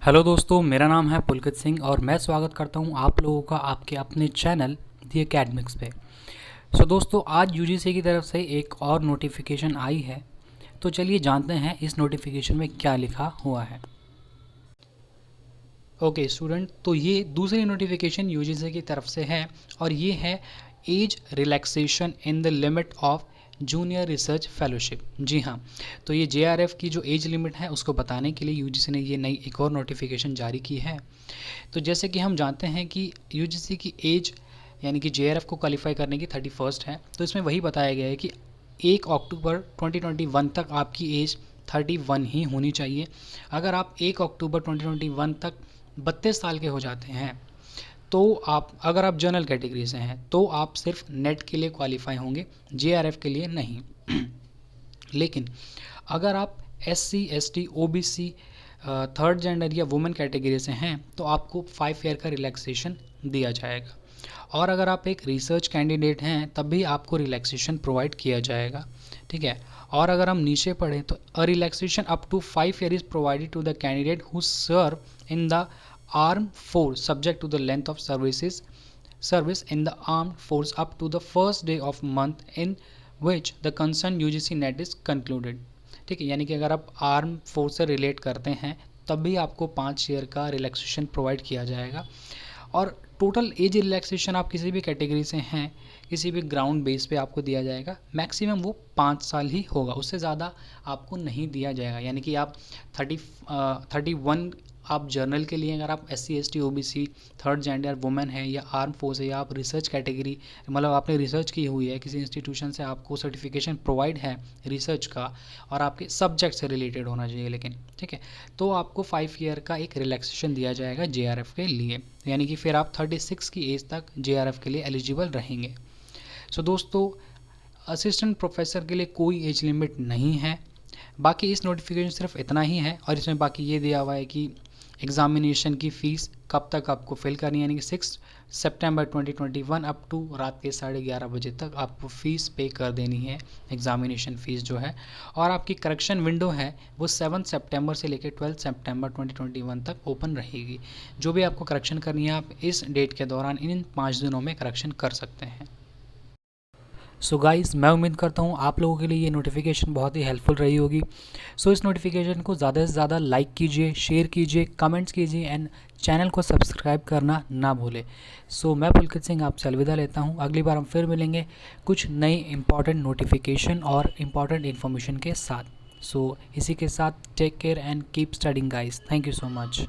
Hello दोस्तों, मेरा नाम है पुलकित सिंह और मैं स्वागत करता हूं आप लोगों का आपके अपने चैनल दी एकेडमिक्स पे। दोस्तों, आज यूजीसी की तरफ से एक और नोटिफिकेशन आई है, तो चलिए जानते हैं इस नोटिफिकेशन में क्या लिखा हुआ है। ओके स्टूडेंट, तो ये दूसरी नोटिफिकेशन यूजीसी की तरफ से है और ये है age relaxation in the limit of junior research fellowship. जी हाँ, तो ये जेआरएफ की जो एज लिमिट है उसको बताने के लिए यूजीसी ने ये नई एक और नोटिफिकेशन जारी की है। तो जैसे कि हम जानते हैं कि यूजीसी की एज यानी कि जेआरएफ को क्वालिफाई करने की 31 है, तो इसमें वही बताया गया है कि 1 अक्टूबर 2021 तक आपकी एज 31 ही होनी चाहिए। अगर आप 1 अक्टूबर 2021 तक 32 साल के हो जाते हैं तो अगर आप जनरल कैटेगरी से हैं तो आप सिर्फ नेट के लिए क्वालिफाई होंगे, जेआरएफ के लिए नहीं। लेकिन अगर आप SC, ST, OBC, third gender या वुमेन कैटेगरी से हैं तो आपको 5 ईयर का रिलैक्सेशन दिया जाएगा। और अगर आप एक रिसर्च कैंडिडेट हैं तब भी आपको रिलैक्सेशन प्रोवाइड किया जाएगा, ठीक है। और अगर हम नीचे पढ़ें तो a relaxation up to 5 year is provided to the candidate who serve in the armed force subject to the length of service in the armed force up to the first day of month in which the concerned UGC net is concluded। ठीक है, यानी कि अगर आप arm force से relate करते हैं तब भी आपको 5 ईयर का रिलैक्सेशन प्रोवाइड किया जाएगा। और टोटल एज रिलैक्सेशन आप किसी भी कैटेगरी से हैं, किसी भी ग्राउंड बेस पे आपको दिया जाएगा, मैक्सिमम वो 5 साल ही होगा, उससे ज़्यादा आपको नहीं दिया जाएगा। यानी कि आप 31 आप जर्नल के लिए, अगर आप SC, ST, OBC, third gender, women है या आर्म फोर्स है या आप रिसर्च कैटेगरी मतलब आपने रिसर्च की हुई है, किसी इंस्टीट्यूशन से आपको सर्टिफिकेशन प्रोवाइड है रिसर्च का और आपके सब्जेक्ट से रिलेटेड होना चाहिए लेकिन, ठीक है, तो आपको 5 ईयर का एक रिलैक्सेशन दिया जाएगा जेआरएफ के लिए। यानी कि फिर आप 36 की एज तक जेआरएफ के लिए एलिजिबल रहेंगे। दोस्तों, असिस्टेंट प्रोफेसर के लिए कोई एज लिमिट नहीं है। बाकी इस नोटिफिकेशन सिर्फ इतना ही है और इसमें बाकी ये दिया हुआ है कि एग्ज़ामिनेशन की फ़ीस कब तक आपको फिल करनी है, यानी कि 6 सितंबर 2021 अप टू रात के 11:30 बजे तक आपको फ़ीस पे कर देनी है, एग्ज़ामिनेशन फ़ीस जो है। और आपकी करेक्शन विंडो है वो 7 सितंबर से लेकर 12 सितंबर 2021 तक ओपन रहेगी। जो भी आपको करेक्शन करनी है आप इस डेट के दौरान इन 5 दिनों में करेक्शन कर सकते हैं। गाइस, मैं उम्मीद करता हूँ आप लोगों के लिए ये नोटिफिकेशन बहुत ही हेल्पफुल रही होगी। इस नोटिफिकेशन को ज़्यादा से ज़्यादा लाइक कीजिए, शेयर कीजिए, कमेंट्स कीजिए एंड चैनल को सब्सक्राइब करना ना भूलें। मैं पुलकित सिंह आपसे अलविदा लेता हूँ। अगली बार हम फिर मिलेंगे कुछ नई इंपॉर्टेंट नोटिफिकेशन और इम्पॉर्टेंट इन्फॉर्मेशन के साथ। इसी के साथ take care and keep studying guys. Thank you so much.